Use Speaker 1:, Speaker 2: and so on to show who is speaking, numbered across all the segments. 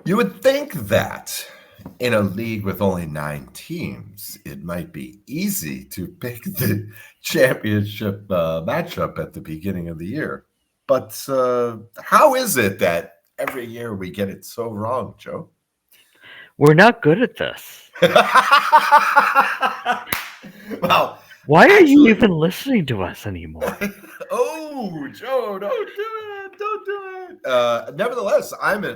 Speaker 1: You would think that in a league with only 9 teams, it might be easy to pick the championship matchup at the beginning of the year. But how is it that every year we get it so wrong, Joe?
Speaker 2: We're not good at this.
Speaker 1: Well,
Speaker 2: Why are you
Speaker 1: actually,
Speaker 2: even listening to us anymore?
Speaker 1: oh, Joe, don't do it. Don't do it. Nevertheless,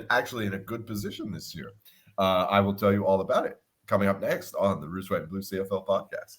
Speaker 1: actually in a good position this year. I will tell you all about it coming up next on the Rouge, White, and Blue CFL podcast.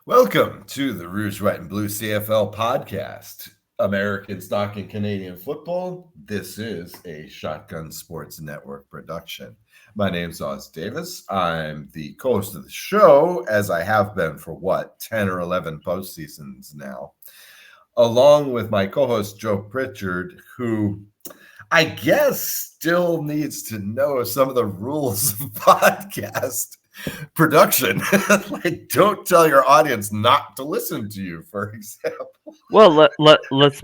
Speaker 1: Welcome to the Rouge, White, and Blue CFL podcast. American stock and Canadian football. This is a Shotgun Sports Network production. My name's Oz Davis. I'm the co-host of the show, as I have been for 10 or 11 postseasons now, along with my co-host Joe Pritchard, who I guess still needs to know some of the rules of podcast production. Like, don't tell your audience not to listen to you, for example.
Speaker 2: Well, let's.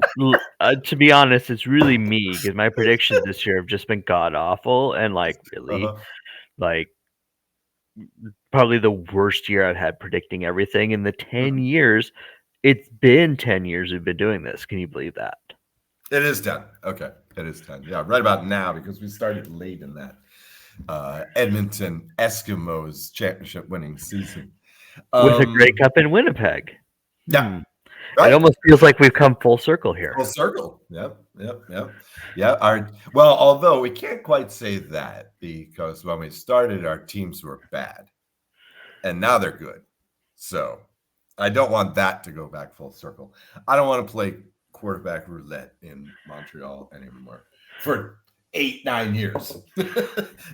Speaker 2: To be honest, it's really me because my predictions this year have just been god awful and really
Speaker 1: Uh-huh.
Speaker 2: like probably the worst year I've had predicting everything in the 10 years. It's been 10 years we've been doing this. Can you believe that?
Speaker 1: It is 10. Okay. It is 10. Yeah, right about now, because we started late in that Edmonton Eskimos championship winning season.
Speaker 2: With a Grey
Speaker 1: Um,
Speaker 2: Cup in Winnipeg.
Speaker 1: yeah,
Speaker 2: It
Speaker 1: right.
Speaker 2: almost feels like we've come full circle here.
Speaker 1: Full circle. Yep. Yeah. Well, although we can't quite say that, because when we started, our teams were bad, and now they're good. So I don't want that to go back full circle. I don't want to play quarterback roulette in Montreal anymore for 8-9 years.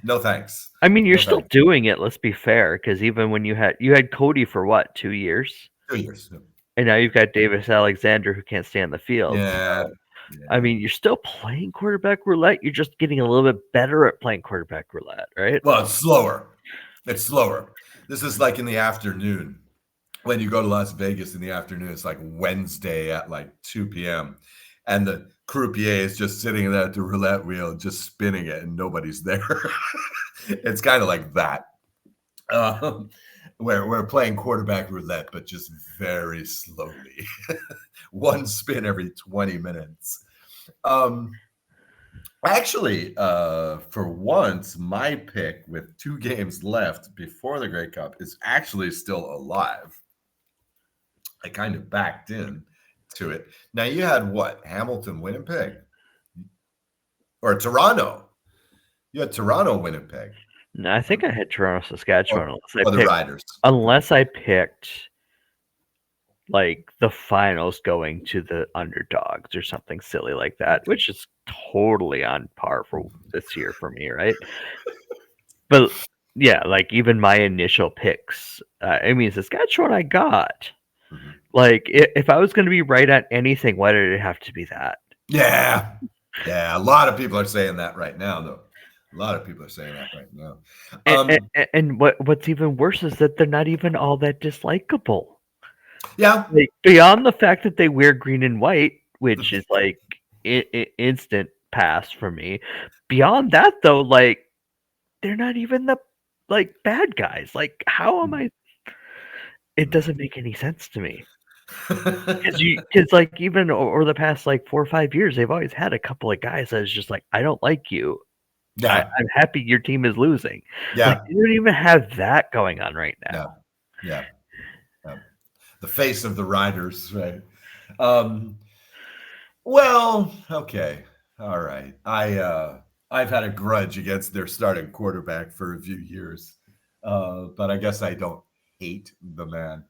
Speaker 1: No thanks.
Speaker 2: I mean, you're
Speaker 1: No
Speaker 2: still
Speaker 1: thanks.
Speaker 2: doing it. Let's be fair, because even when you had Cody for what, 2 years,
Speaker 1: 2 years.
Speaker 2: and now you've got Davis Alexander who can't stay on the field.
Speaker 1: Yeah.
Speaker 2: So, I mean, you're still playing quarterback roulette. You're just getting a little bit better at playing quarterback roulette, right?
Speaker 1: Well, it's slower. It's slower. This is like in the afternoon. When you go to Las Vegas in the afternoon, it's like Wednesday at like 2 p.m. And the croupier is just sitting there at the roulette wheel, just spinning it, and nobody's there. It's kind of like that. Where we're playing quarterback roulette, but just very slowly. One spin every 20 minutes. Actually, for once, my pick with 2 games left before the Grey Cup is actually still alive. I kind of backed in to it. Now you had what? Hamilton, Winnipeg, or Toronto? You had Toronto, Winnipeg,
Speaker 2: No, I think I had Toronto, Saskatchewan,
Speaker 1: or the Riders.
Speaker 2: unless I picked like the finals going to the underdogs or something silly like that, which is totally on par for this year for me, right? But yeah, like even my initial picks, I mean, Saskatchewan I got.
Speaker 1: Mhm.
Speaker 2: Like, if I was going to be right on anything, why did it have to be that?
Speaker 1: Yeah. A lot of people are saying that right now, though. A lot of people are saying that right now.
Speaker 2: And what's even worse is that they're not even all that dislikable.
Speaker 1: Yeah.
Speaker 2: Like, beyond the fact that they wear green and white, which is like instant pass for me. Beyond that, though, like they're not even the like bad guys. Like, how am I? It doesn't make any sense to me. Because like even over the past like 4 or 5 years, they've always had a couple of guys that is just like, I don't like you.
Speaker 1: Yeah.
Speaker 2: I'm happy your team is losing. Like,
Speaker 1: Yeah.
Speaker 2: they don't even have that going on right now.
Speaker 1: No. Yeah. The face of the Riders, right? Well, okay. All right. I've had a grudge against their starting quarterback for a few years. But I guess I don't hate the man.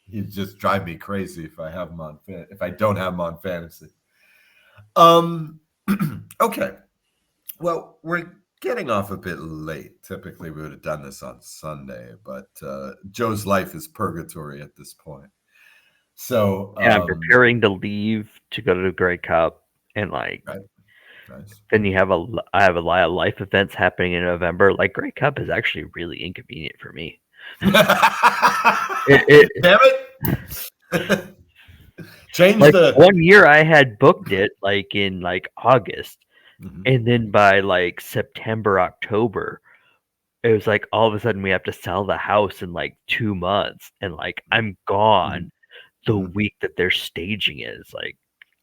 Speaker 1: He'd just drive me crazy if I don't have him on fantasy. Okay. Well, we're getting off a bit late. Typically, we would have done this on Sunday, but Joe's life is purgatory at this point. So,
Speaker 2: And I'm preparing to leave to go to the Grey Cup, and like
Speaker 1: right, nice.
Speaker 2: then I have a lot of life events happening in November. Like Grey Cup is actually really inconvenient for me. It
Speaker 1: Damn it! Change
Speaker 2: like
Speaker 1: the.
Speaker 2: one year I had booked it like in like August,
Speaker 1: Mhm,
Speaker 2: and then by like September, October, it was like all of a sudden we have to sell the house in like 2 months, and like I'm
Speaker 1: mhm,
Speaker 2: gone the
Speaker 1: mhm.
Speaker 2: week that their staging is. Like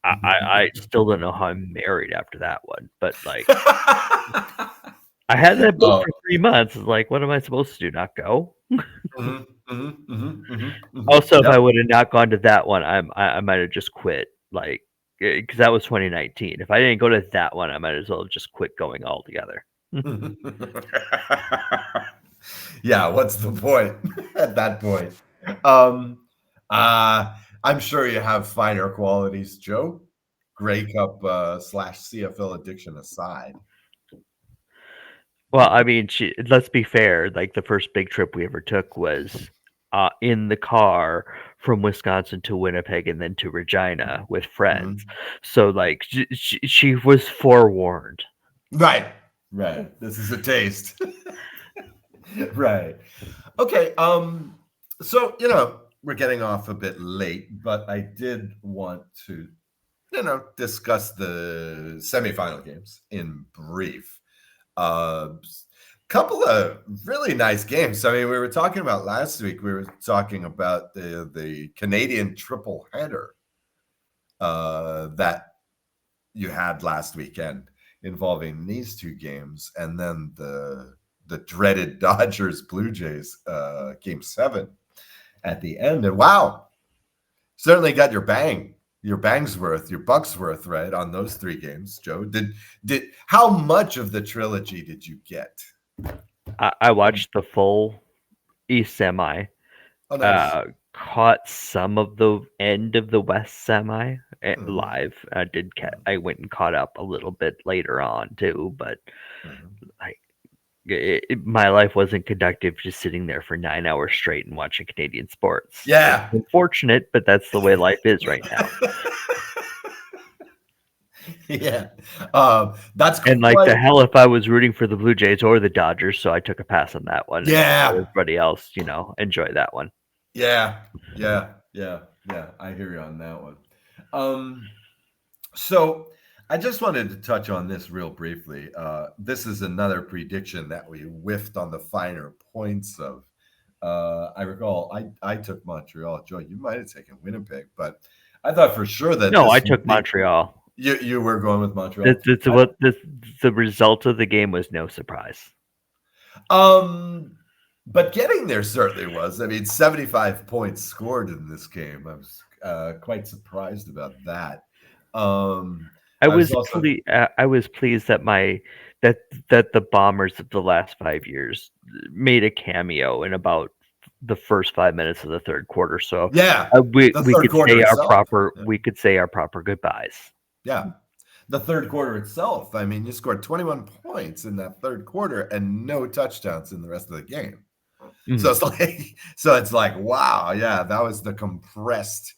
Speaker 2: I still don't know how I'm married after that one, but like I had that booked
Speaker 1: Oh,
Speaker 2: for 3 months. It's like, what am I supposed to do? Not go?
Speaker 1: mhm, mhm, mhm, mhm, mhm.
Speaker 2: Also, if
Speaker 1: Yep.
Speaker 2: I would have not gone to that one, I might have just quit. Like, because that was 2019. If I didn't go to that one, I might as well have just quit going altogether.
Speaker 1: Yeah, what's the point at that point? Um, I'm sure you have finer qualities, Joe. Grey Cup slash CFL addiction aside.
Speaker 2: Well, I mean, let's be fair. Like the first big trip we ever took was in the car from Wisconsin to Winnipeg and then to Regina with friends.
Speaker 1: Mhm.
Speaker 2: So like she was forewarned.
Speaker 1: Right, right. This is a taste. Right. Okay. So we're getting off a bit late, but I did want to discuss the semifinal games in brief. Uh, Couple of really nice games. I mean, we were talking about last week. We were talking about the Canadian triple header that you had last weekend involving these two games, and then the dreaded Dodgers Blue Jays game 7 at the end. And wow, certainly got your bangs worth, your bucks worth, right, on those 3 games, Joe. Did how much of the trilogy did you get?
Speaker 2: I watched the full East semi.
Speaker 1: Oh, nice.
Speaker 2: Uh, Caught some of the end of the West semi
Speaker 1: Mhm,
Speaker 2: live.
Speaker 1: mhm,
Speaker 2: I went and caught up a little bit later on too, but
Speaker 1: mhm.
Speaker 2: like my life wasn't conductive just sitting there for 9 hours straight and watching Canadian sports. It's
Speaker 1: Yeah.
Speaker 2: unfortunate, but that's the way life is right now.
Speaker 1: Yeah. That's
Speaker 2: And like
Speaker 1: quite.
Speaker 2: the hell if I was rooting for the Blue Jays or the Dodgers, so I took a pass on that one and let
Speaker 1: Yeah.
Speaker 2: everybody else, enjoy that one.
Speaker 1: Yeah. Yeah. Yeah. Yeah. I hear you on that one. Um, so I just wanted to touch on this real briefly. This is another prediction that we whiffed on the finer points of. I recall I took Montreal. Joe, you might have taken Winnipeg, but I thought for sure that
Speaker 2: No, I
Speaker 1: this would
Speaker 2: took
Speaker 1: be
Speaker 2: Montreal.
Speaker 1: you were going with Montreal.
Speaker 2: The result of the game was no surprise.
Speaker 1: Um, but getting there certainly was. I mean, 75 points scored in this game. I was quite surprised about that. Um, I was also,
Speaker 2: I was pleased that that the Bombers of the last 5 years made a cameo in about the first 5 minutes of the third quarter. So
Speaker 1: yeah, the
Speaker 2: we
Speaker 1: third
Speaker 2: could
Speaker 1: quarter
Speaker 2: say
Speaker 1: itself. Yeah.
Speaker 2: our proper goodbyes.
Speaker 1: Yeah. The third quarter itself. I mean, you scored 21 points in that third quarter and no touchdowns in the rest of the game. So
Speaker 2: Mhm.
Speaker 1: it's like, so it's like, wow, yeah, that was the compressed,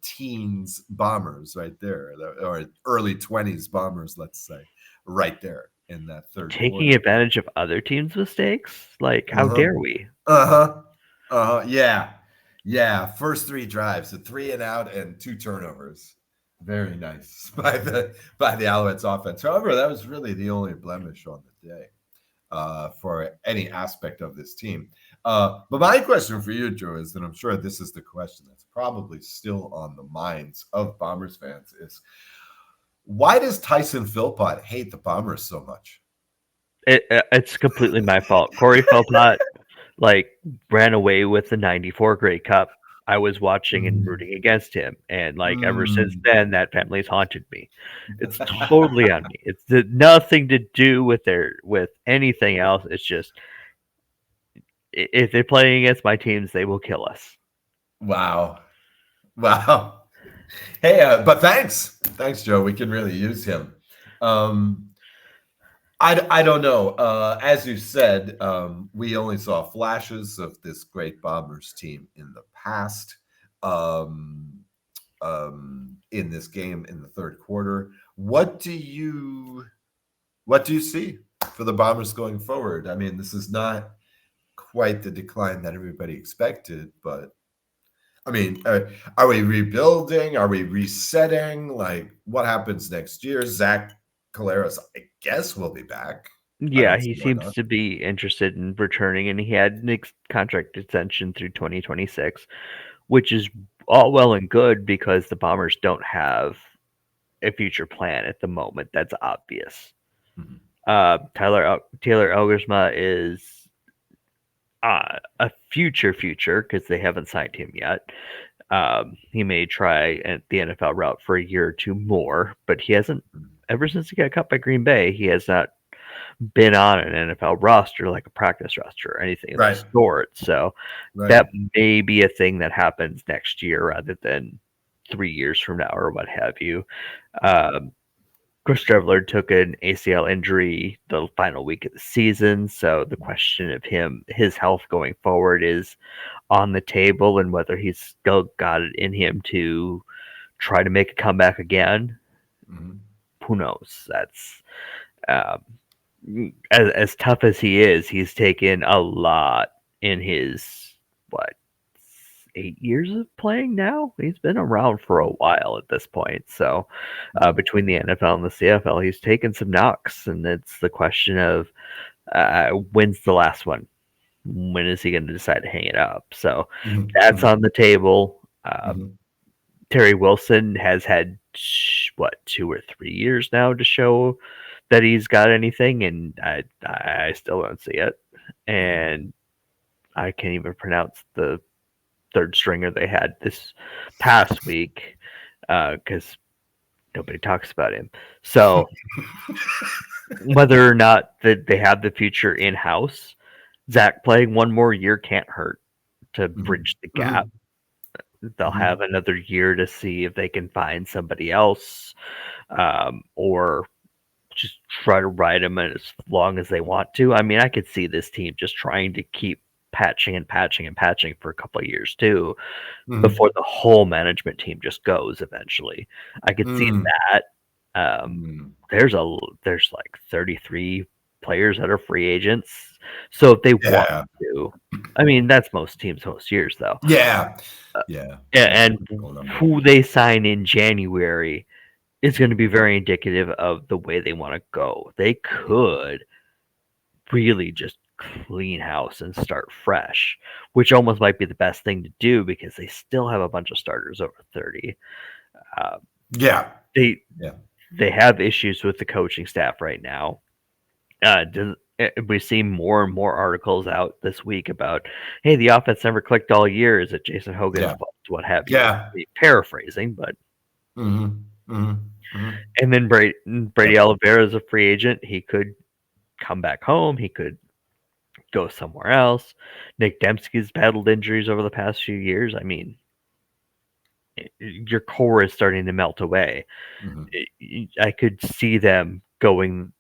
Speaker 1: teens bombers right there, or early 20s bombers, let's say, right there in that third
Speaker 2: Taking
Speaker 1: quarter.
Speaker 2: advantage of other teams' mistakes? Like, how
Speaker 1: Uh-huh.
Speaker 2: dare we?
Speaker 1: Uh-huh. Uh-huh. Yeah. Yeah. First 3 drives, a 3 and out and 2 turnovers. Very nice by the Alouettes offense. However, that was really the only blemish on the day for any aspect of this team. But my question for you, Joe, is that I'm sure this is the question that's probably still on the minds of Bombers fans is why does Tyson Philpott hate the Bombers so much?
Speaker 2: It's completely my fault. Corey Philpott like ran away with the '94 Grey Cup. I was watching and
Speaker 1: Mm.
Speaker 2: rooting against him, and like ever since
Speaker 1: Mm.
Speaker 2: then, that family's haunted me. It's totally on me. Nothing to do with anything else. It's just if they're playing against my teams, they will kill us.
Speaker 1: Wow. Wow. Hey, but thanks, Joe. We can really use him. Um, I don't know. As you said, we only saw flashes of this great Bombers team in the past. Um, in this game in the third quarter, what do you see for the Bombers going forward? I mean, this is not quite the decline that everybody expected, but I mean, are we rebuilding? Are we resetting? Like, what happens next year? Zach Caleras, I guess, will be back. I
Speaker 2: Yeah,
Speaker 1: don't
Speaker 2: he
Speaker 1: see why
Speaker 2: seems
Speaker 1: not.
Speaker 2: to be interested in returning, and he had an contract extension through 2026, which is all well and good because the Bombers don't have a future plan at the moment. That's obvious.
Speaker 1: Mhm,
Speaker 2: Taylor Elgersma is a future because they haven't signed him yet. He may try at the NFL route for a year or two more, but he hasn't.
Speaker 1: mhm.
Speaker 2: Ever since he got cut by Green Bay, he has not been on an NFL roster, like a practice roster or anything of the
Speaker 1: Right,
Speaker 2: sort. So
Speaker 1: right.
Speaker 2: that may be a thing that happens next year rather than 3 years from now or what have you. Um, Chris Trevler took an ACL injury the final week of the season, so the question of his health going forward is on the table, and whether he's still got it in him to try to make a comeback again.
Speaker 1: Mhm,
Speaker 2: Who knows? That's um, as tough as he is. He's taken a lot in his what 8 years of playing now. He's been around for a while at this point. So
Speaker 1: mhm,
Speaker 2: between the NFL and the CFL, he's taken some knocks, and it's the question of when's the last one? When is he going to decide to hang it up? So
Speaker 1: mhm,
Speaker 2: that's
Speaker 1: mhm,
Speaker 2: on the table.
Speaker 1: mhm,
Speaker 2: Terry Wilson has had what 2 or 3 years now to show that he's got anything, and I still don't see it.
Speaker 1: mhm.
Speaker 2: And I can't even pronounce the third stringer they had this past week because nobody talks about him. So whether or not that they have the future in house, Zach playing one more year can't hurt to
Speaker 1: Mhm,
Speaker 2: bridge the gap.
Speaker 1: mhm,
Speaker 2: They'll
Speaker 1: mhm,
Speaker 2: have another year to see if they can find somebody else, or just try to ride him as long as they want to. I mean, I could see this team just trying to keep patching and patching and patching for a couple of years too before
Speaker 1: mhm,
Speaker 2: the whole management team just goes eventually. I could see
Speaker 1: mhm,
Speaker 2: that. Um,
Speaker 1: mhm.
Speaker 2: there's like 33 players that are free agents. So if they want
Speaker 1: Yeah,
Speaker 2: to, I mean, that's most teams most years though.
Speaker 1: yeah, yeah. That's a
Speaker 2: And
Speaker 1: pretty cool number.
Speaker 2: who they sign in January is going to be very indicative of the way they want to go. They could really just clean house and start fresh, which almost might be the best thing to do because they still have a bunch of starters over 30. Uh,
Speaker 1: Yeah,
Speaker 2: they
Speaker 1: yeah,
Speaker 2: they have issues with the coaching staff right now. We see more and more articles out this week about, hey, the offense never clicked all year. Is it Jason Hogan's
Speaker 1: yeah,
Speaker 2: fault? What have you?
Speaker 1: yeah.
Speaker 2: Paraphrasing, but
Speaker 1: Mhm, mhm, mhm.
Speaker 2: and then
Speaker 1: Yep.
Speaker 2: Brady Oliveira is a free agent. He could come back home. He could go somewhere else. Nick Dembski's battled injuries over the past few years. I mean, your core is starting to melt away.
Speaker 1: Mhm.
Speaker 2: I could see them going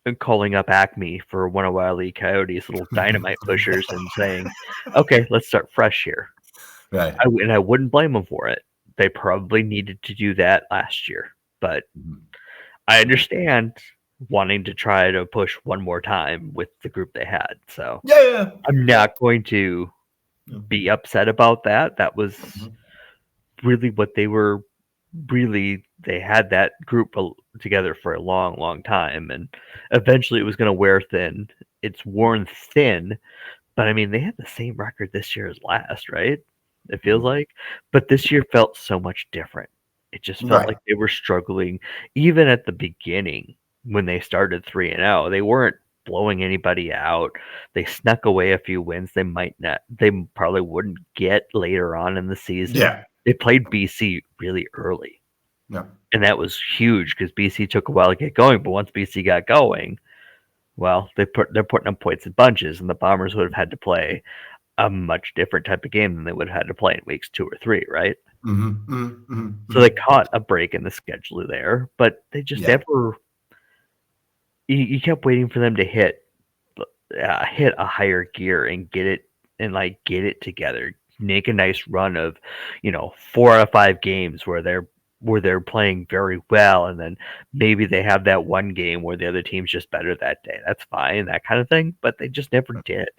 Speaker 2: and calling up Acme for one of Wile E. Coyote's little dynamite pushers and saying, "Okay, let's start fresh here."
Speaker 1: Right.
Speaker 2: And I wouldn't blame them for it. They probably needed to do that last year, but
Speaker 1: Mhm,
Speaker 2: I
Speaker 1: mhm.
Speaker 2: understand wanting to try to push one more time with the group they had. So
Speaker 1: Yeah, yeah,
Speaker 2: I'm
Speaker 1: yeah.
Speaker 2: not going to
Speaker 1: Yeah.
Speaker 2: be upset about that. That was
Speaker 1: Mhm,
Speaker 2: really what they were really they had that group together for a long, long time, and eventually it was going to wear thin. It's worn thin, but I mean, they had the same record this year as last, right? It feels
Speaker 1: mhm.
Speaker 2: like, but this year felt so much different. It just felt
Speaker 1: Right.
Speaker 2: like they were struggling even at the beginning when they started 3-0. They weren't blowing anybody out. They snuck away a few wins they probably wouldn't get later on in the season.
Speaker 1: Yeah.
Speaker 2: They played BC really early,
Speaker 1: Yeah.
Speaker 2: and that was huge because BC took a while to get going, but once BC got going, well, they're putting up points in bunches, and the Bombers would have had to play a much different type of game than they would have had to play in weeks 2 or 3, right? So they caught a break in the schedule there, but they just
Speaker 1: Yeah.
Speaker 2: never. You kept waiting for them to hit a higher gear and get it together, make a nice run of 4 out of 5 games where they're playing very well, and then maybe they have that one game where the other team's just better that day. That's fine, that kind of thing, but they just never did.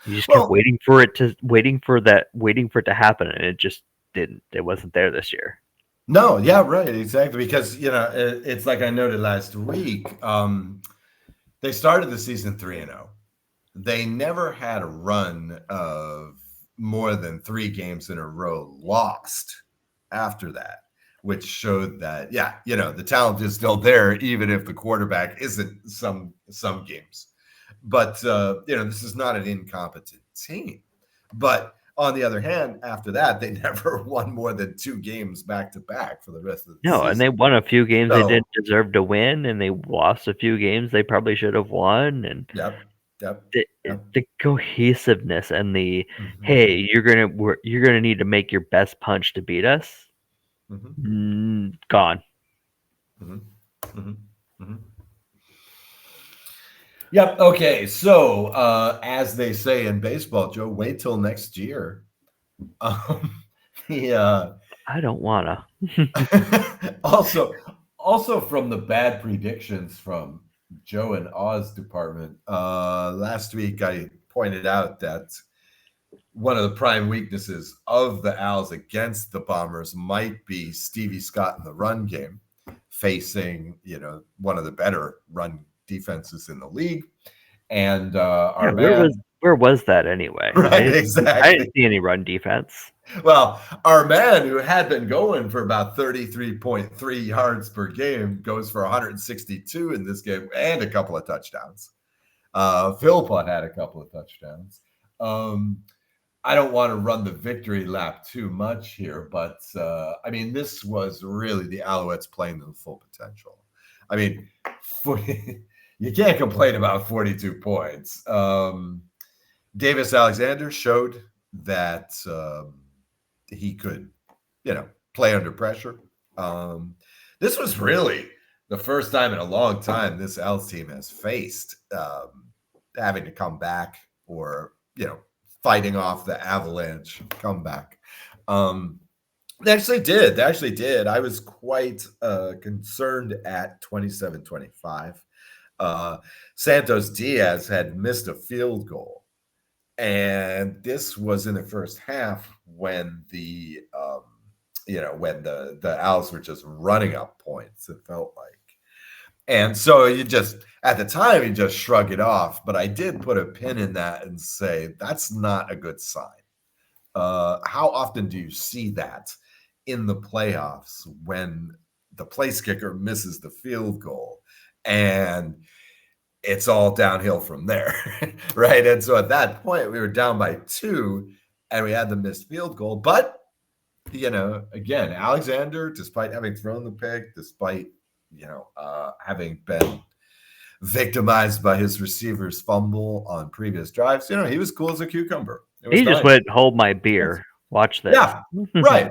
Speaker 2: You just kept
Speaker 1: Well,
Speaker 2: waiting for it to happen, and it just didn't. It wasn't there this year.
Speaker 1: no, yeah, right, exactly. Because it's like I noted last week. They started the season 3-0. They never had a run of more than 3 games in a row lost after that, which showed that the talent is still there, even if the quarterback isn't some games. But this is not an incompetent team. But on the other hand, after that, they never won more than 2 games back to back for the rest of the
Speaker 2: No, and they
Speaker 1: season.
Speaker 2: won a few games they
Speaker 1: So,
Speaker 2: didn't deserve to win, and they lost a few games they probably should have won, and
Speaker 1: yep, yep,
Speaker 2: the
Speaker 1: yep.
Speaker 2: the cohesiveness and
Speaker 1: Hmm.
Speaker 2: hey, you're gonna need to make your best punch to beat us.
Speaker 1: Hmm.
Speaker 2: Gone.
Speaker 1: Hmm. Hmm. Hmm. Yep. Okay. So, as they say in baseball, Joe, wait till next year. Um, the
Speaker 2: I don't wanna.
Speaker 1: also, also from the bad predictions from Joe and Oz department. Last week, I pointed out that one of the prime weaknesses of the Owls against the Bombers might be Stevie Scott in the run game, facing one of the better run defenses in the league. And
Speaker 2: Yeah,
Speaker 1: our man,
Speaker 2: where was that anyway?
Speaker 1: right,
Speaker 2: I didn't
Speaker 1: exactly.
Speaker 2: see any run defense.
Speaker 1: Well, our man who had been going for about 33.3 yards per game goes for 162 in this game and a couple of touchdowns. Philpott had a couple of touchdowns. I don't want to run the victory lap too much here, but I mean, this was really the Alouettes playing to the full potential. I mean, 40, you can't complain about 42 points. Davis Alexander showed that he could, play under pressure. This was really the first time in a long time this Owls team has faced having to come back or, fighting off the avalanche comeback. Um, they actually did. They actually did. I was quite concerned at 27-25. Santos Diaz had missed a field goal. And this was in the first half when when the Owls were just running up points, it felt like. And so at the time, you just shrug it off. But I did put a pin in that and say, that's not a good sign. How often do you see that in the playoffs when the place kicker misses the field goal and it's all downhill from there, right? And so at that point, we were down by 2 and we had the missed field goal. But, again, Alexander, despite having thrown the pick, despite, having been victimized by his receiver's fumble on previous drives, he was cool as a cucumber. It was
Speaker 2: He just
Speaker 1: nice.
Speaker 2: went, hold my beer. Watch this.
Speaker 1: Yeah, right.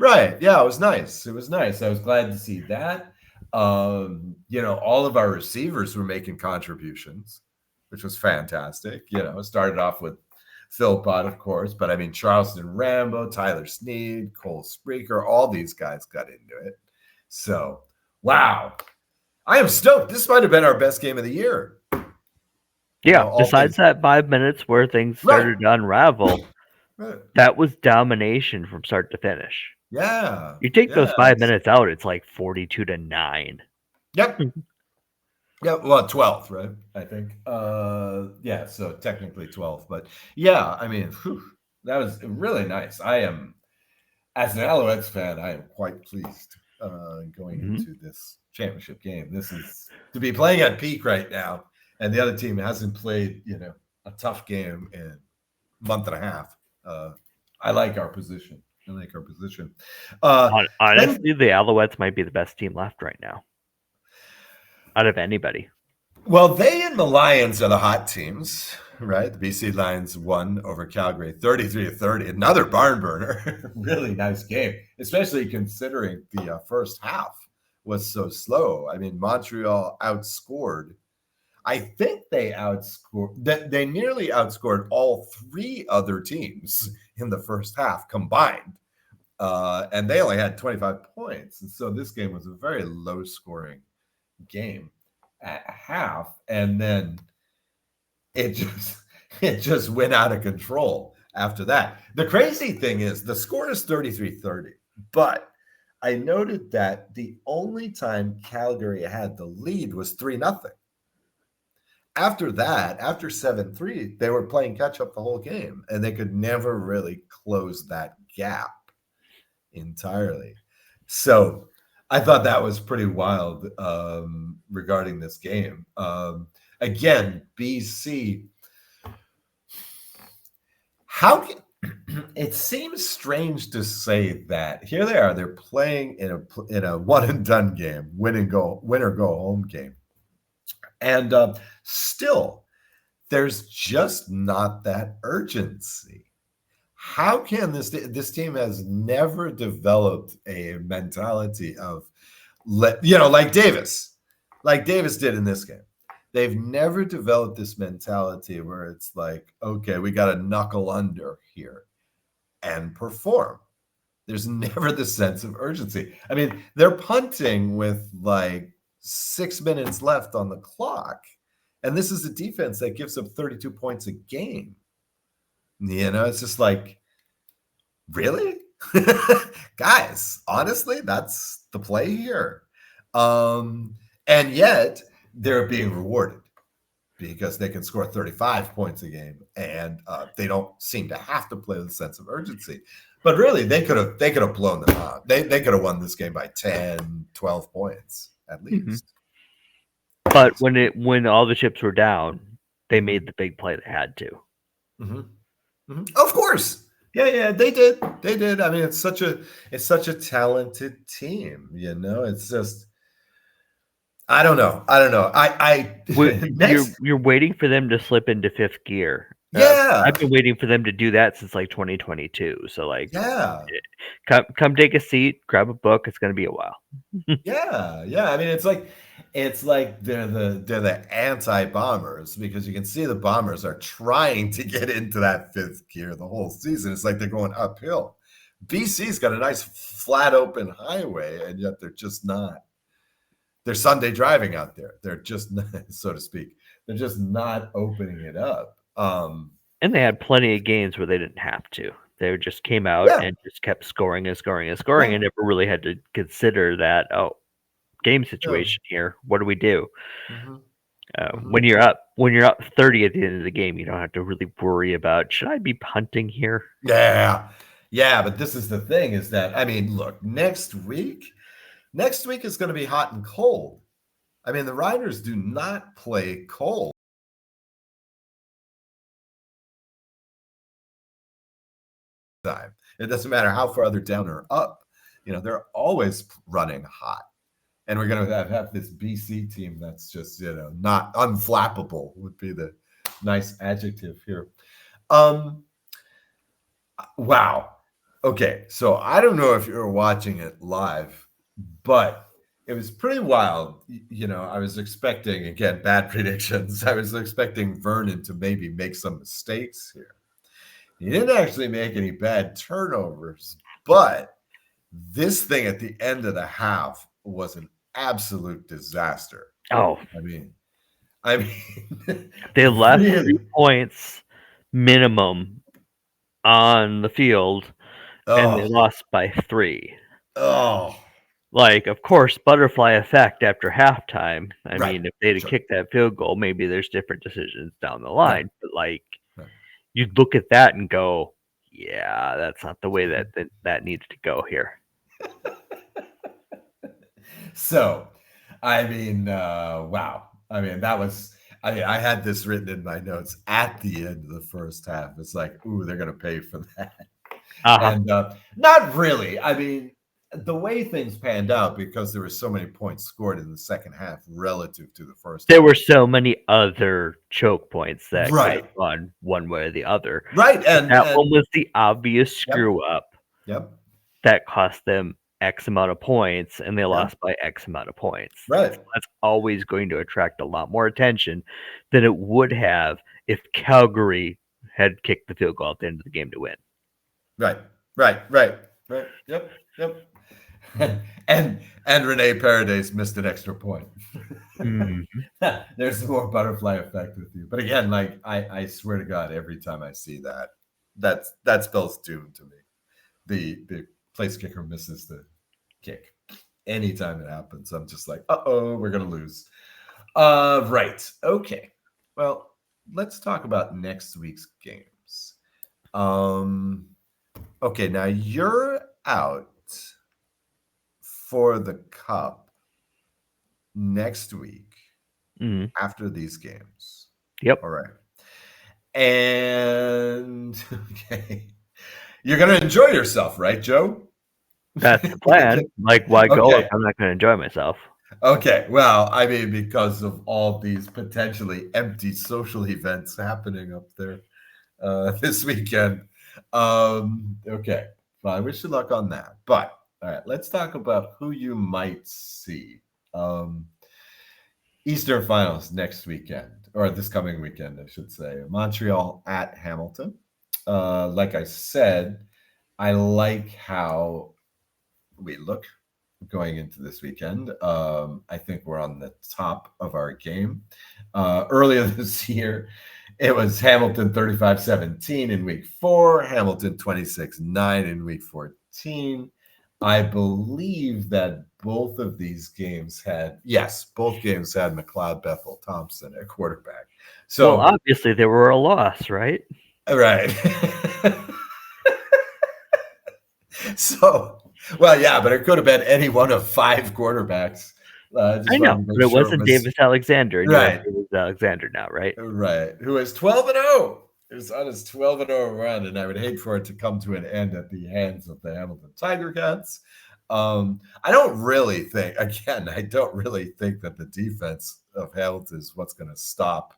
Speaker 1: Right. Yeah, it was nice. It was nice. I was glad to see that. All of our receivers were making contributions, which was fantastic. It started off with Philpott, of course, but I mean Charleston Rambo, Tyler Snead, Cole Spreaker, all these guys got into it. So, wow. I am stoked. This might have been our best game of the year.
Speaker 2: Yeah,
Speaker 1: All
Speaker 2: besides
Speaker 1: things
Speaker 2: that 5 minutes where things
Speaker 1: right.
Speaker 2: started to unravel,
Speaker 1: Right.
Speaker 2: that was domination from start to finish.
Speaker 1: Yeah.
Speaker 2: You take those
Speaker 1: Yeah.
Speaker 2: 5 minutes out, it's like 42-9.
Speaker 1: Yep. Yeah, well, 12th, right? I think. Yeah, so technically 12. But yeah, I mean, that was really nice. I am, as an Alouettes fan, I am quite pleased going into this championship game. This is to be playing at peak right now, and the other team hasn't played, a tough game in a month and a half. I like our position. I like our position. Then,
Speaker 2: Honestly, the Alouettes might be the best team left right now out of anybody.
Speaker 1: well, they and the Lions are the hot teams. right? The BC Lions won over Calgary 33-30. Another barn burner. Really nice game, especially considering the first half was so slow. I mean, Montreal outscored. I think they nearly outscored all three other teams in the first half combined. And they only had 25 points. And so this game was a very low scoring game at half. And then it just it just went out of control after that. The crazy thing is the score is 33-30, but I noted that the only time Calgary had the lead was 3-0. After that, after 7-3, they were playing catch up the whole game, and they could never really close that gap entirely. So I thought that was pretty wild regarding this game. Again, BC, how can it seems strange to say that here they are, they're playing in a one and done game, win or go home game, and still there's just not that urgency. How can this team has never developed a mentality of like Davis did in this game. They've never developed this mentality where it's like, okay, we got to knuckle under here and perform. There's never the sense of urgency. I mean, they're punting with like 6 minutes left on the clock, and this is a defense that gives up 32 points a game. It's just like, really? Guys, honestly, that's the play here. And yet they're being rewarded because they can score 35 points a game, and they don't seem to have to play with a sense of urgency. But really, they could have blown them out. They could have won this game by 10, 12 points at least.
Speaker 2: But when all the chips were down, they made the big play they had to.
Speaker 1: Of course. Yeah, they did. I mean, it's such a talented team, It's just I don't know.
Speaker 2: You're waiting for them to slip into fifth gear.
Speaker 1: Yeah.
Speaker 2: I've been waiting for them to do that since like 2022. So like,
Speaker 1: yeah.
Speaker 2: Come take a seat, grab a book. It's going to be a while.
Speaker 1: Yeah. I mean, it's like they're the anti-Bombers because you can see the Bombers are trying to get into that fifth gear the whole season. It's like they're going uphill. BC's got a nice flat open highway, and yet they're just not. They're Sunday driving out there. They're just not, so to speak. They're just not opening it up.
Speaker 2: And they had plenty of games where they didn't have to. They just came out and just kept scoring and never really had to consider that, game situation here. What do we do? When you're up 30 at the end of the game, you don't have to really worry about, should I be punting here?
Speaker 1: Yeah, but this is the thing is that, I mean, look, next week is going to be hot and cold. I mean, the Riders do not play cold. Time. It doesn't matter how far they're down or up. They're always running hot. And we're going to have this BC team that's just, not unflappable would be the nice adjective here. Wow. Okay. So I don't know if you were watching it live, but it was pretty wild. I was expecting, again, bad predictions. I was expecting Vernon to maybe make some mistakes here. He didn't actually make any bad turnovers, but this thing at the end of the half was an absolute disaster.
Speaker 2: Oh,
Speaker 1: I mean,
Speaker 2: they left 3 points minimum on the field, and they lost by 3.
Speaker 1: Oh,
Speaker 2: like, of course, butterfly effect after halftime. I mean, if they'd have kicked that field goal, maybe there's different decisions down the line. But like, you'd look at that and go, yeah, that's not the way that needs to go here.
Speaker 1: So, I mean, wow. I mean, I had this written in my notes at the end of the first half. It's like, ooh, they're going to pay for that. And not really. I mean, the way things panned out, because there were so many points scored in the second half relative to the first
Speaker 2: There
Speaker 1: half.
Speaker 2: were so many other choke points that could have
Speaker 1: Right.
Speaker 2: gone one way or the other.
Speaker 1: Right.
Speaker 2: That one
Speaker 1: And
Speaker 2: was the obvious
Speaker 1: yep.
Speaker 2: screw up
Speaker 1: Yep.
Speaker 2: that cost them X amount of points, and they
Speaker 1: Yep.
Speaker 2: lost by X amount of points.
Speaker 1: Right.
Speaker 2: That's always going to attract a lot more attention than it would have if Calgary had kicked the field goal at the end of the game to win.
Speaker 1: Right. Right. Right. Right. Yep. Yep. And Renee Paredes missed an extra point.
Speaker 2: Mhm.
Speaker 1: There's more butterfly effect with you. But again, like I swear to God, every time I see that, that spells doom to me. The place kicker misses the kick. Anytime it happens, I'm just like, uh-oh, we're gonna lose. Right. Okay. Well, let's talk about next week's games. Okay, now you're out for the cup next week
Speaker 2: Mhm.
Speaker 1: after these games.
Speaker 2: Yep.
Speaker 1: All right. And okay. You're gonna enjoy yourself, right, Joe?
Speaker 2: That's the plan. Like, why go if
Speaker 1: Okay.
Speaker 2: I'm not gonna enjoy myself?
Speaker 1: Okay. Well, I mean, because of all these potentially empty social events happening up there this weekend. Okay. Well, I wish you luck on that. But all right, let's talk about who you might see. Um, Eastern Finals next weekend, or this coming weekend, I should say. Montreal at Hamilton. Like I said, I like how we look going into this weekend. I think we're on the top of our game. Earlier this year, it was Hamilton 35-17 in week 4, Hamilton 26-9 in week 14. I believe that both games had McLeod Bethel Thompson at quarterback.
Speaker 2: Well,
Speaker 1: So,
Speaker 2: obviously they were a loss, right?
Speaker 1: right. So, well, yeah, but it could have been any one of 5 quarterbacks. I
Speaker 2: I
Speaker 1: just
Speaker 2: know,
Speaker 1: wanted to
Speaker 2: but
Speaker 1: make
Speaker 2: it
Speaker 1: sure it
Speaker 2: wasn't
Speaker 1: was
Speaker 2: Davis Alexander, and you have
Speaker 1: right.
Speaker 2: Davis Alexander now, right?
Speaker 1: Right. Who is 12-0. It was on his 12-0 run, and I would hate for it to come to an end at the hands of the Hamilton Tiger Cats. I don't really think, again, I don't really think that the defense of Hamilton is what's going to stop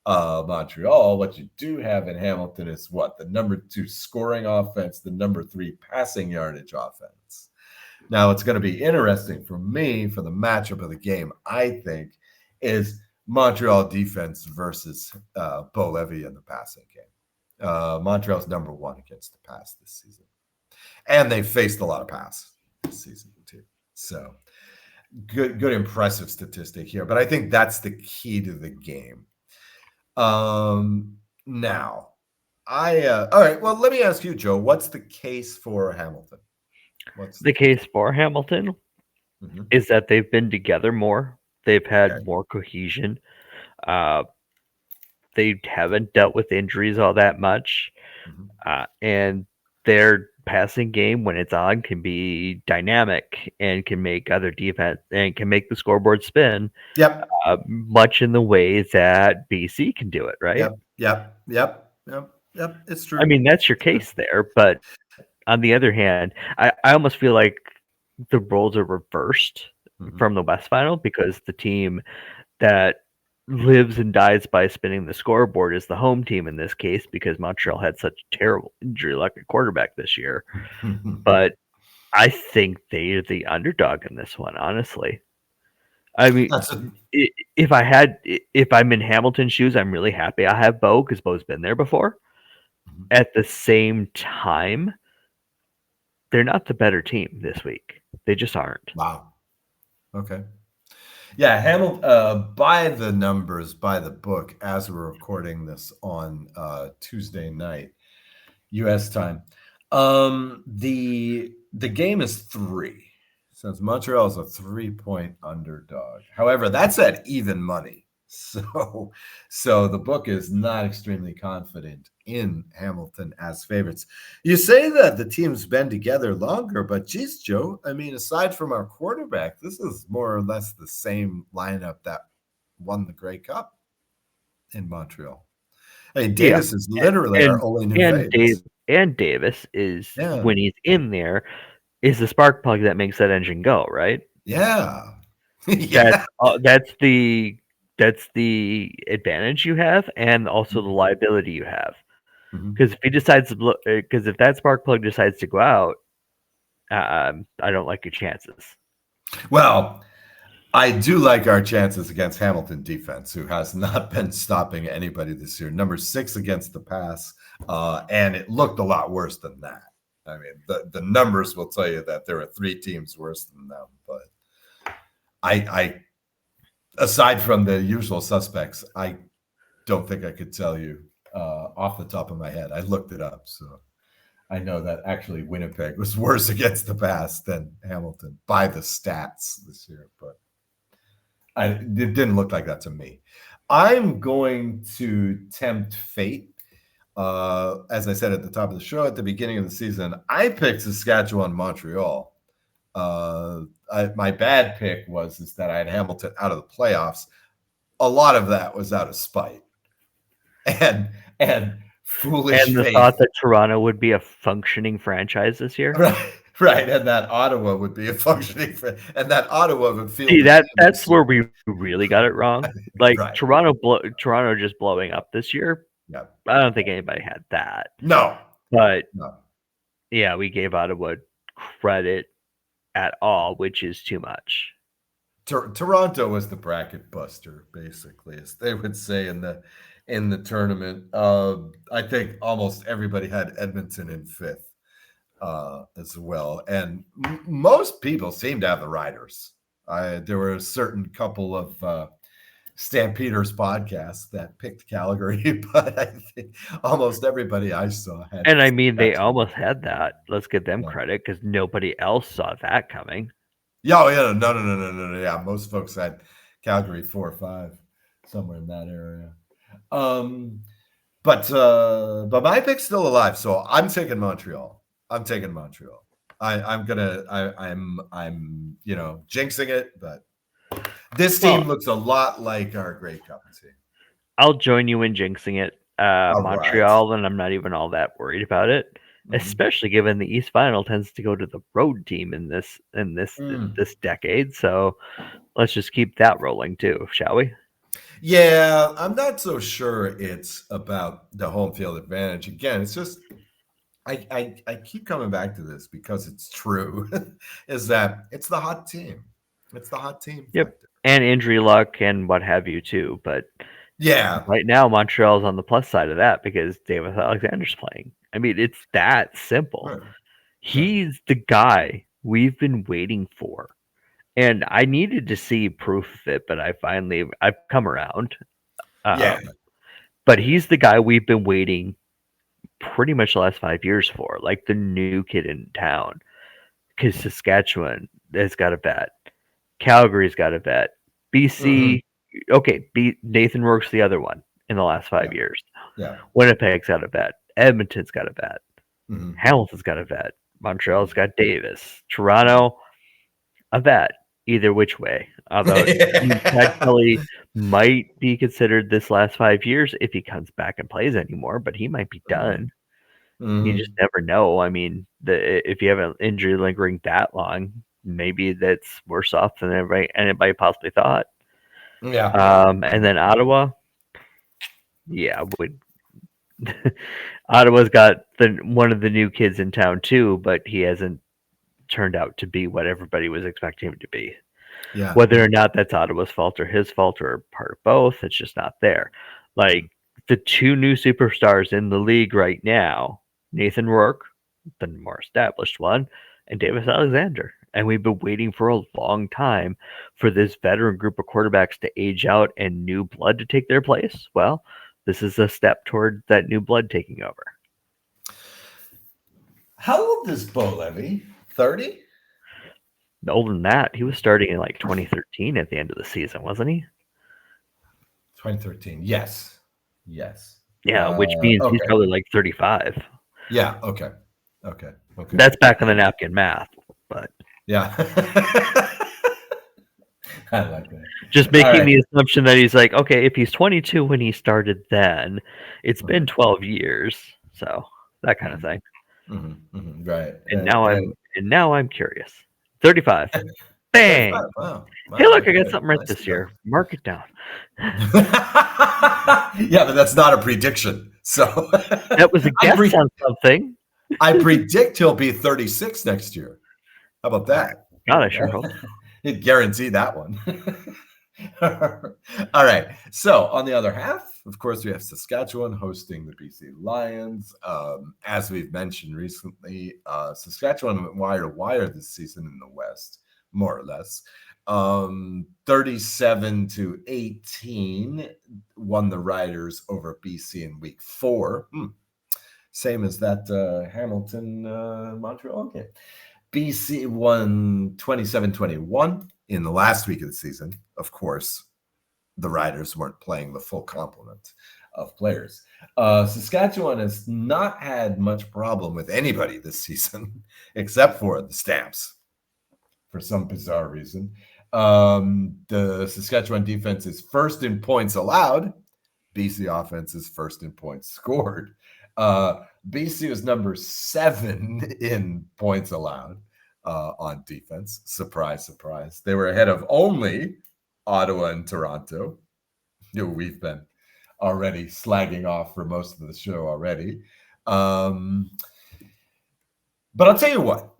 Speaker 1: Montreal. What you do have in Hamilton is what? The number 2 scoring offense, the number 3 passing yardage offense. Now, it's going to be interesting for me for the matchup of the game, I think, is Montreal defense versus Bo Levy in the passing game. Montreal's number 1 against the pass this season. And they faced a lot of pass this season, too. So, good, impressive statistic here. But I think that's the key to the game. Now, all right, well, let me ask you, Joe, what's the case for Hamilton? What's
Speaker 2: The case for Hamilton
Speaker 1: Mhm.
Speaker 2: is that they've been together more. They've
Speaker 1: Okay.
Speaker 2: had more cohesion. Uh, they haven't dealt with injuries all that much,
Speaker 1: Mhm.
Speaker 2: and their passing game, when it's on, can be dynamic and can make other defense and can make the scoreboard spin,
Speaker 1: Yep.
Speaker 2: much in the way that BC can do it. Right?
Speaker 1: Yep. Yep. Yep. Yep. Yep. It's
Speaker 2: I
Speaker 1: true.
Speaker 2: mean, that's your
Speaker 1: It's true.
Speaker 2: case there, but on the other hand, I almost feel like the roles are reversed
Speaker 1: Mhm.
Speaker 2: from the West Final because the team that lives and dies by spinning the scoreboard is the home team in this case because Montreal had such terrible injury luck at quarterback this year. But I think they're the underdog in this one, honestly. I mean,
Speaker 1: That's a
Speaker 2: if I'm in Hamilton's shoes, I'm really happy I have Bo because Bo's been there before.
Speaker 1: Mhm.
Speaker 2: At the same time, they're not the better team this week. They just aren't.
Speaker 1: Wow. Okay. Yeah, Hamilton, by the numbers, by the book, as we're recording this on Tuesday night, U.S. time, the game is 3. Since Montreal is a 3-point underdog. However, that's at even money. So the book is not extremely confident in Hamilton as favorites. You say that the team's been together longer, but geez, Joe, I mean, aside from our quarterback, this is more or less the same lineup that won the Grey Cup in Montreal. I mean,
Speaker 2: Yeah,
Speaker 1: Davis is literally our
Speaker 2: and
Speaker 1: only new
Speaker 2: and Dave
Speaker 1: face.
Speaker 2: and Davis is
Speaker 1: Yeah.
Speaker 2: when he's in there. is the spark plug that makes that engine go, right?
Speaker 1: Yeah.
Speaker 2: That's
Speaker 1: Yeah.
Speaker 2: that's the advantage you have, and also the liability you have.
Speaker 1: Mhm.
Speaker 2: Because if he decides to, because if that spark plug decides to go out, I don't like your chances.
Speaker 1: Well, I do like our chances against Hamilton defense, who has not been stopping anybody this year. Number 6 against the pass, and it looked a lot worse than that. I mean, the numbers will tell you that there are 3 teams worse than them, but I aside from the usual suspects, I don't think I could tell you off the top of my head. I looked it up, so I know that actually Winnipeg was worse against the pass than Hamilton by the stats this year, but it didn't look like that to me. I'm going to tempt fate. As I said at the top of the show, at the beginning of the season, I picked Saskatchewan, Montreal. My bad pick is that I had Hamilton out of the playoffs. A lot of that was out of spite and foolish
Speaker 2: And the thought
Speaker 1: faith.
Speaker 2: that Toronto would be a functioning franchise this year.
Speaker 1: Right, and that Ottawa would be a functioning, and that Ottawa would feel
Speaker 2: See,
Speaker 1: the
Speaker 2: that's
Speaker 1: damage.
Speaker 2: where we really got it wrong. Like
Speaker 1: Right.
Speaker 2: Toronto just blowing up this year.
Speaker 1: Yeah.
Speaker 2: I don't think anybody had that.
Speaker 1: No.
Speaker 2: But
Speaker 1: No.
Speaker 2: yeah, we gave Ottawa credit at all, which is too much.
Speaker 1: Toronto was the bracket buster, basically, as they would say in the tournament. I think almost everybody had Edmonton in 5th as well, and most people seem to have the Riders. There were a certain couple of Stampeders podcasts that picked Calgary, but I think almost everybody I saw had.
Speaker 2: And I mean, they
Speaker 1: Saskatchewan.
Speaker 2: almost had that. Let's give them
Speaker 1: Yeah.
Speaker 2: credit because nobody else saw that coming.
Speaker 1: Yeah, oh, yeah, no. Yeah, most folks had Calgary 4 or 5, somewhere in that area. But my pick's still alive, so I'm taking Montreal. I'm taking Montreal. I'm jinxing it, but this team
Speaker 2: Well,
Speaker 1: looks a lot like our Grey Cup team.
Speaker 2: I'll join you in jinxing it.
Speaker 1: All right.
Speaker 2: Montreal, and I'm not even all that worried about it, especially given the East Final tends to go to the road team in this decade. So let's just keep that rolling too, shall we?
Speaker 1: Yeah, I'm not so sure it's about the home field advantage. Again, it's just I keep coming back to this because it's true, is that it's the hot team. It's the hot team
Speaker 2: Yep.
Speaker 1: factor.
Speaker 2: And injury luck and what have you too. But
Speaker 1: Yeah.
Speaker 2: right now, Montreal's on the plus side of that because Davis Alexander's playing. I mean, it's that simple.
Speaker 1: Right.
Speaker 2: He's the guy we've been waiting for. And I needed to see proof of it, but I've come around.
Speaker 1: Yeah.
Speaker 2: But he's the guy we've been waiting pretty much the last 5 years for, like the new kid in town. Because Saskatchewan has got a vet, Calgary's got a vet, BC. Okay, Nathan Rourke's the other one in the last 5 years.
Speaker 1: Yeah.
Speaker 2: Winnipeg's got a vet. Edmonton's got a vet.
Speaker 1: Mm-hmm.
Speaker 2: Hamilton's got a vet. Montreal's got Davis. Toronto, a vet. Either which way. Although Ted Kelly might be considered this last 5 years if he comes back and plays anymore, but he might be done. You just never know. I mean, if you have an injury lingering that long, maybe that's worse off than anybody possibly thought.
Speaker 1: Yeah.
Speaker 2: And then Ottawa, yeah, Ottawa's got one of the new kids in town too, but he hasn't turned out to be what everybody was expecting him to be.
Speaker 1: Yeah.
Speaker 2: Whether or not that's Ottawa's fault or his fault or part of both, it's just not there. Like the two new superstars in the league right now, Nathan Rourke, the more established one, and Davis Alexander. And we've been waiting for a long time for this veteran group of quarterbacks to age out and new blood to take their place. Well, this is a step toward that new blood taking over.
Speaker 1: How old is Bo Levy? 30?
Speaker 2: Older than that, he was starting in like 2013 at the end of the season, wasn't he?
Speaker 1: 2013. Yes. Yes.
Speaker 2: Yeah, which means he's
Speaker 1: okay.
Speaker 2: probably like 35.
Speaker 1: Yeah. Okay.
Speaker 2: That's back on the napkin math, but
Speaker 1: yeah. I like that.
Speaker 2: Just making the assumption that he's like, okay, if he's 22 when he started then, it's been 12 years. So that kind of thing.
Speaker 1: Right.
Speaker 2: And now I'm curious. 35.
Speaker 1: 35.
Speaker 2: Bang.
Speaker 1: Wow.
Speaker 2: Hey,
Speaker 1: Wow.
Speaker 2: look, I got
Speaker 1: Okay.
Speaker 2: something right
Speaker 1: Nicely
Speaker 2: this
Speaker 1: done.
Speaker 2: year. Mark it down.
Speaker 1: Yeah, but that's not a prediction. So
Speaker 2: That was a
Speaker 1: I
Speaker 2: guess
Speaker 1: pre-
Speaker 2: on something.
Speaker 1: I predict he'll be 36 next year. How about that?
Speaker 2: God, I sure hope so.
Speaker 1: He'd guarantee that one. All right. So on the other half, of course, we have Saskatchewan hosting the BC Lions. As we've mentioned recently, Saskatchewan went wire to wire this season in the West, more or less. 37-18 won the Riders over BC in week 4. Same as that Hamilton Montreal game. BC won 27-21 in the last week of the season. Of course, the Riders weren't playing the full complement of players. Saskatchewan has not had much problem with anybody this season, except for the Stamps, for some bizarre reason. The Saskatchewan defense is first in points allowed. BC offense is first in points scored. BC was number 7 in points allowed on defense. Surprise, surprise. They were ahead of only Ottawa and Toronto, who we've been already slagging off for most of the show already. But I'll tell you what.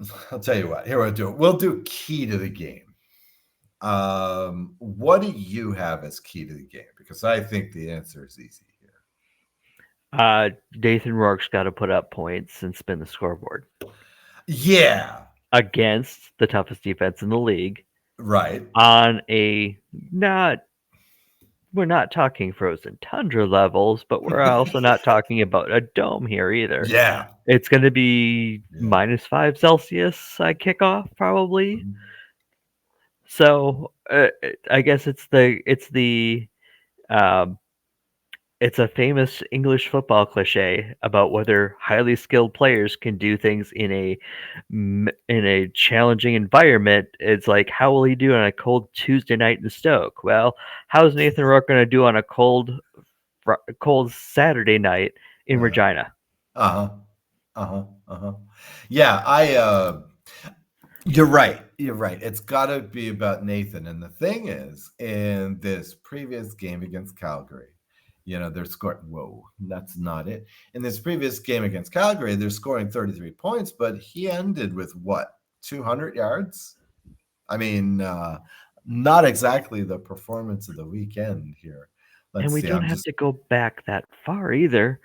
Speaker 1: Here we'll do it. We'll do key to the game. What do you have as key to the game? Because I think the answer is easy here.
Speaker 2: Nathan Rourke's got to put up points and spin the scoreboard.
Speaker 1: Yeah.
Speaker 2: Against the toughest defense in the league.
Speaker 1: Right.
Speaker 2: On we're not talking frozen tundra levels, but we're also not talking about a dome here either.
Speaker 1: Yeah.
Speaker 2: It's going to be -5 Celsius kickoff probably.
Speaker 1: Mm-hmm.
Speaker 2: So I guess it's a famous English football cliche about whether highly skilled players can do things in a challenging environment. It's like, how will he do on a cold Tuesday night in Stoke? Well, how's Nathan Rourke going to do on a cold Saturday night in Regina?
Speaker 1: Yeah, you're right. It's got to be about Nathan. And the thing is, in this previous game against Calgary, they're scoring. Whoa, that's not it. In this previous game against Calgary, they're scoring 33 points, but he ended with what, 200 yards? I mean, not exactly the performance of the weekend here.
Speaker 2: And we don't have to go back that far either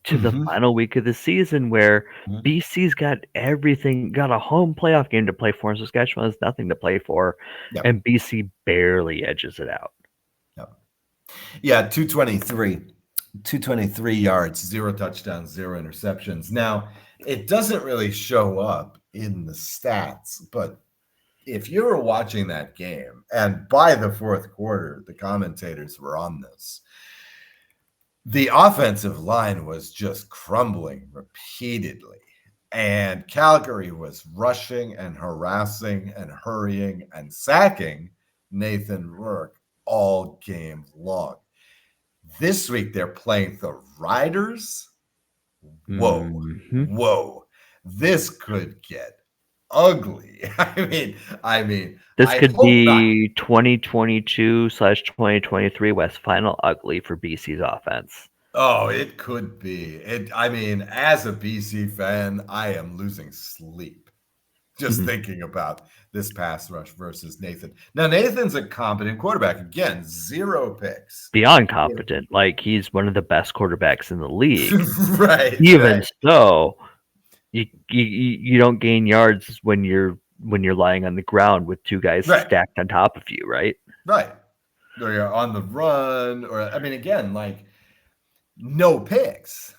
Speaker 2: to the
Speaker 1: Mhm.
Speaker 2: final week of the season where
Speaker 1: Mhm.
Speaker 2: BC's got everything, got a home playoff game to play for, and Saskatchewan has nothing to play for,
Speaker 1: Yep.
Speaker 2: and BC barely edges it out.
Speaker 1: Yep. Yeah, 223 yards, 0 touchdowns, 0 interceptions. Now, it doesn't really show up in the stats, but if you were watching that game, and by the fourth quarter, the commentators were on this, the offensive line was just crumbling repeatedly. And Calgary was rushing and harassing and hurrying and sacking Nathan Rourke all game long. This week they're playing the Riders. Whoa. This could get ugly. I mean,
Speaker 2: this
Speaker 1: I
Speaker 2: could
Speaker 1: hope not.
Speaker 2: be 2022/2023 West Final ugly for BC's offense.
Speaker 1: Oh, it could be. As a BC fan, I am losing sleep just thinking about this pass rush versus Nathan. Now, Nathan's a competent quarterback. Again, 0 picks.
Speaker 2: Beyond competent. Like, he's one of the best quarterbacks in the league.
Speaker 1: Right.
Speaker 2: Even so, you don't gain yards when you're lying on the ground with two guys stacked on top of you, right?
Speaker 1: Right. Or you're on the run, or again, like, no picks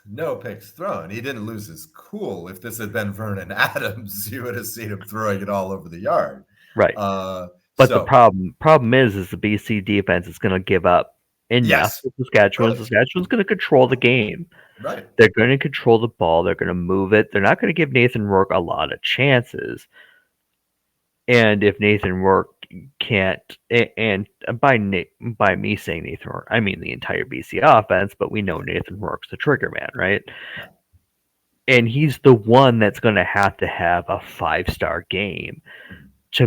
Speaker 1: thrown. He didn't lose his cool. If this had been Vernon Adams, you would have seen him throwing it all over the yard.
Speaker 2: Right. But the problem is the BC defense is going to give up enough to Saskatchewan. Really? Saskatchewan's going to control the game.
Speaker 1: Right.
Speaker 2: They're going to control the ball. They're going to move it. They're not going to give Nathan Rourke a lot of chances. And if Nathan Rourke can't, and by me saying Nathan Rourke, I mean the entire BC offense, but we know Nathan Rourke's the trigger man, right? and he's the one that's going to have a 5-star game
Speaker 1: Mhm.
Speaker 2: to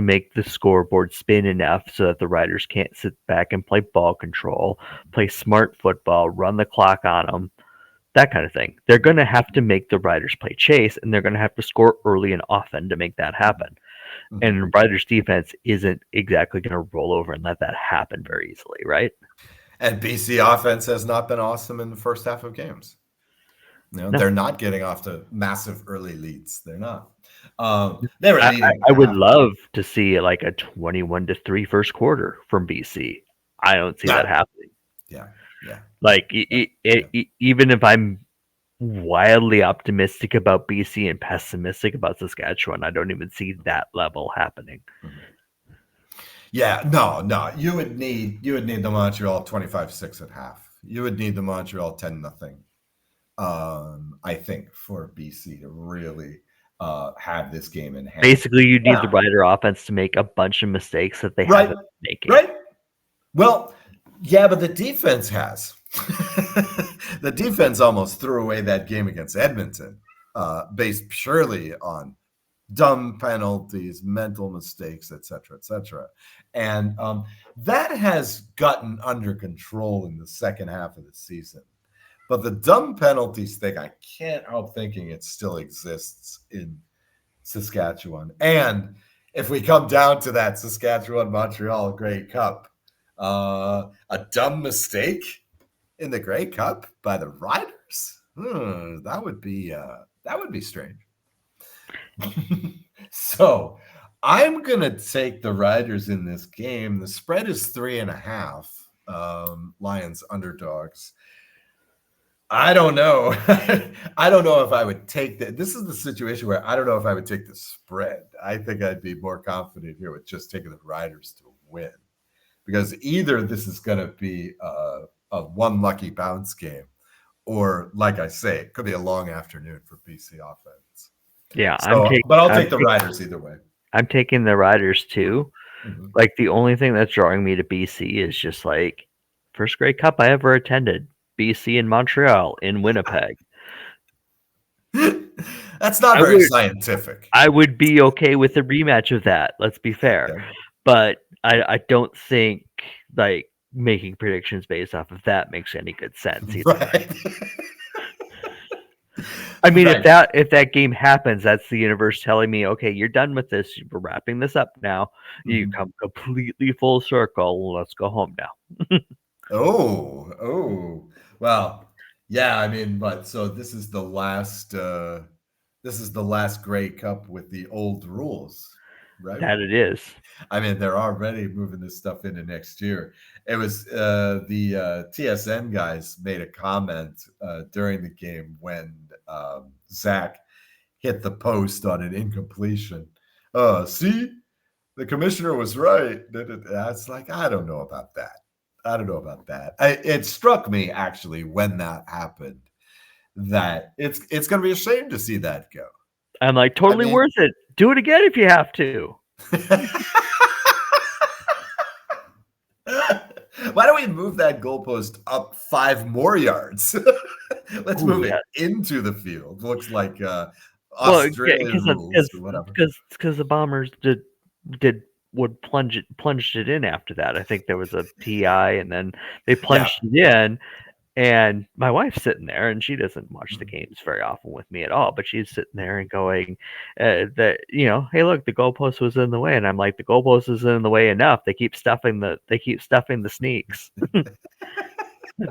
Speaker 2: make the scoreboard spin enough so that the riders can't sit back and play ball control, play smart football, run the clock on them, that kind of thing. They're going to have to make the riders play chase, and they're going to have to score early and often to make that happen.
Speaker 1: Mhm.
Speaker 2: And Riders defense isn't exactly going to roll over and let that happen very easily, right?
Speaker 1: And BC offense has not been awesome in the first half of games.
Speaker 2: No,
Speaker 1: They're not getting off to massive early leads. They're not. They were
Speaker 2: I, I
Speaker 1: leading
Speaker 2: I would
Speaker 1: half.
Speaker 2: love to see like a 21-3 first quarter from BC. I don't see that
Speaker 1: Yeah,
Speaker 2: happening.
Speaker 1: yeah, yeah,
Speaker 2: Like
Speaker 1: yeah, yeah.
Speaker 2: even if I'm wildly optimistic about BC and pessimistic about Saskatchewan, I don't even see that level happening.
Speaker 1: Mhm. Yeah, no, no. You would need the Montreal 25-6 at half. You would need the Montreal 10-0. I think for BC to really have this game in hand.
Speaker 2: Basically, you need the
Speaker 1: Yeah,
Speaker 2: Rider offense to make a bunch of mistakes that they
Speaker 1: right,
Speaker 2: haven't been making.
Speaker 1: right. Well, yeah, but the defense has. The defense almost threw away that game against Edmonton, based purely on dumb penalties, mental mistakes, et cetera, et cetera. And that has gotten under control in the second half of the season. But the dumb penalties thing, I can't help thinking it still exists in Saskatchewan. And if we come down to that Saskatchewan Montreal Grey Cup, a dumb mistake in the Grey Cup by the Riders, that would be strange. So I'm gonna take the Riders in this game. The spread is 3.5. Lions underdogs. I don't know. I don't know if I would take that. This is the situation where I don't know if I would take the spread. I think I'd be more confident here with just taking the Riders to win because either this is going to be a one lucky bounce game, or like I say, it could be a long afternoon for BC offense.
Speaker 2: Yeah,
Speaker 1: So, but I'll take the Riders either way.
Speaker 2: I'm taking the Riders
Speaker 1: Mhm.
Speaker 2: too.
Speaker 1: Mhm.
Speaker 2: Like the only thing that's drawing me to BC is just like first Grey Cup I ever attended, BC in Montreal in Winnipeg.
Speaker 1: That's not
Speaker 2: I
Speaker 1: very
Speaker 2: would
Speaker 1: scientific.
Speaker 2: I would be okay with a rematch of that. Let's be fair,
Speaker 1: Okay.
Speaker 2: but I don't think like making predictions based off of that makes any good sense either way.
Speaker 1: Right.
Speaker 2: I mean,
Speaker 1: Right.
Speaker 2: if that game happens, that's the universe telling me, okay, you're done with this. We're wrapping this up now. You
Speaker 1: Mhm.
Speaker 2: come completely full circle. Let's go home now.
Speaker 1: Oh, oh. Well, yeah, I mean, but so this is the last Grey Cup with the old rules, right?
Speaker 2: That it is.
Speaker 1: I mean, they're already moving this stuff into next year. It was the TSN guys made a comment during the game when Zach hit the post on an incompletion. See, the commissioner was right. It's like, I don't know about that. I don't know about that. It struck me actually when that happened that it's going to be a shame to see that go.
Speaker 2: I'm like,
Speaker 1: I
Speaker 2: totally
Speaker 1: mean,
Speaker 2: worth it. Do it again if you have to.
Speaker 1: why don't we move that goalpost up 5 more yards? Let's
Speaker 2: Oh
Speaker 1: move
Speaker 2: yeah.
Speaker 1: it into the field. Looks like
Speaker 2: Well,
Speaker 1: Australian rules or whatever.
Speaker 2: because the Bombers did would plunged it in after that. I think there was a PI, and then they
Speaker 1: Yeah.
Speaker 2: plunged it in. And my wife's sitting there, and she doesn't watch the
Speaker 1: Mhm.
Speaker 2: games very often with me at all. But she's sitting there and going, "That hey, look, the goalpost was in the way." And I'm like, "The goalpost is in the way enough. They keep stuffing the sneaks." I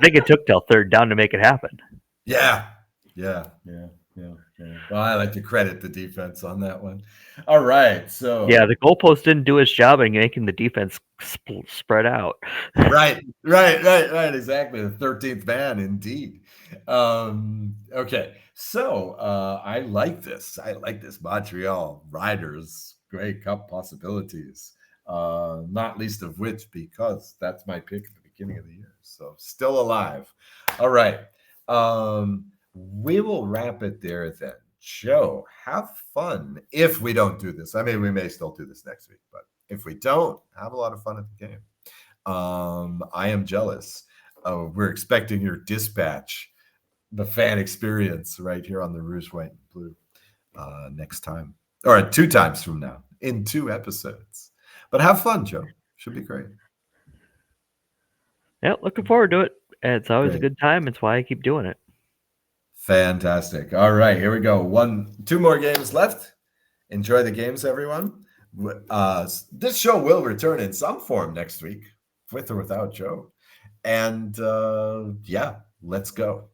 Speaker 2: think it took till third down to make it happen.
Speaker 1: Yeah. Yeah. Yeah. Yeah. Yeah. Well, I like to credit the defense on that one. All right.
Speaker 2: Yeah,
Speaker 1: So
Speaker 2: the goalpost didn't do its job in making the defense spread out.
Speaker 1: right, right, right, right. Exactly. The 13th man, indeed. Okay. So I like this. I like this Montreal Riders Grey Cup possibilities. Not least of which because that's my pick at the beginning of the year. So still alive. All right. We will wrap it there then. Joe, have fun if we don't do this. I mean, we may still do this next week, but if we don't, have a lot of fun at the game. I am jealous. We're expecting your dispatch the fan experience right here on the Rouge, White, and Blue next time, or 2 times from now in 2 episodes. But have fun, Joe. Should be great.
Speaker 2: Yeah, looking forward to it. It's always a
Speaker 1: Great.
Speaker 2: good time. It's why I keep doing it.
Speaker 1: Fantastic. All right, here we go. 2 more games left. Enjoy the games, everyone. This show will return in some form next week, with or without Joe. And yeah, let's go.